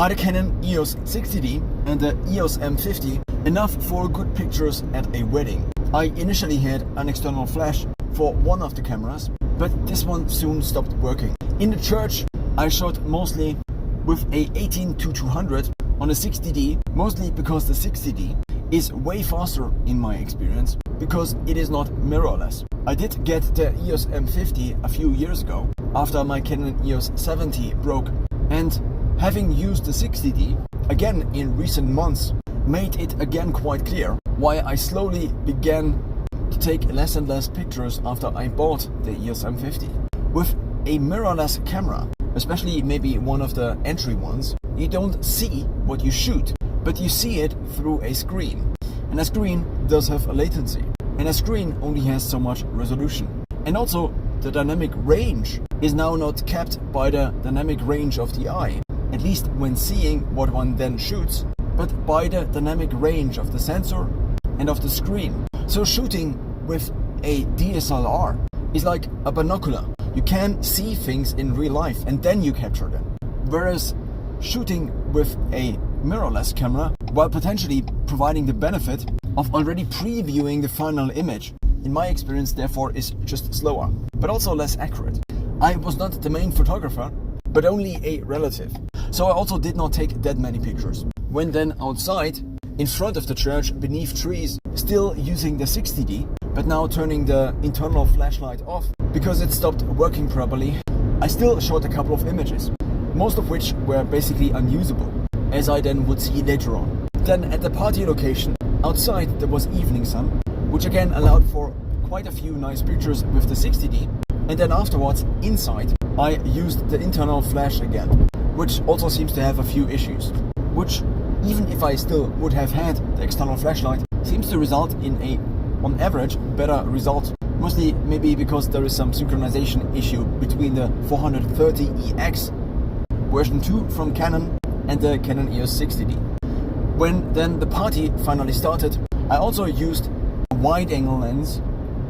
Are the Canon EOS 60D and the EOS M50 enough for good pictures at a wedding? I initially had an external flash for one of the cameras, but this one soon stopped working. In the church, I shot mostly with a 18-200 on a 60D, mostly because the 60D is way faster in my experience, because it is not mirrorless. I did get the EOS M50 a few years ago, after my Canon EOS 70 broke, and having used the 60D again in recent months made it again quite clear why I slowly began to take less and less pictures after I bought the EOS M50. With a mirrorless camera, especially maybe one of the entry ones, you don't see what you shoot, but you see it through a screen. And a screen does have a latency, and a screen only has so much resolution. And also, the dynamic range is now not capped by the dynamic range of the eye, at least when seeing what one then shoots, but by the dynamic range of the sensor and of the screen. So shooting with a DSLR is like a binocular. You can see things in real life and then you capture them. Whereas shooting with a mirrorless camera, while potentially providing the benefit of already previewing the final image, in my experience therefore is just slower, but also less accurate. I was not the main photographer, but only a relative. So I also did not take that many pictures. When then outside, in front of the church, beneath trees, still using the 60D, but now turning the internal flashlight off because it stopped working properly, I still shot a couple of images, most of which were basically unusable, as I then would see later on. Then at the party location, outside there was evening sun, which again allowed for quite a few nice pictures with the 60D, and then afterwards, inside, I used the internal flash again, which also seems to have a few issues, which, even if I still would have had the external flashlight, seems to result in a, on average, better result. Mostly maybe because there is some synchronization issue between the 430EX version 2 from Canon and the Canon EOS 60D. When then the party finally started, I also used a wide-angle lens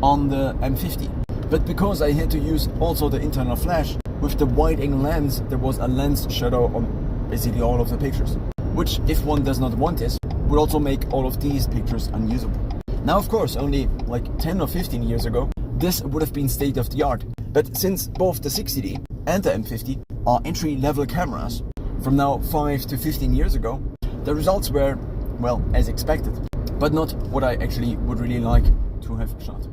on the M50. But because I had to use also the internal flash, with the wide-angle lens there was a lens shadow on basically all of the pictures, which, if one does not want this, would also make all of these pictures unusable. Now of course, only like 10 or 15 years ago, this would have been state of the art. But since both the 60D and the M50 are entry-level cameras from now 5 to 15 years ago, the results were, well, as expected, but not what I actually would really like to have shot.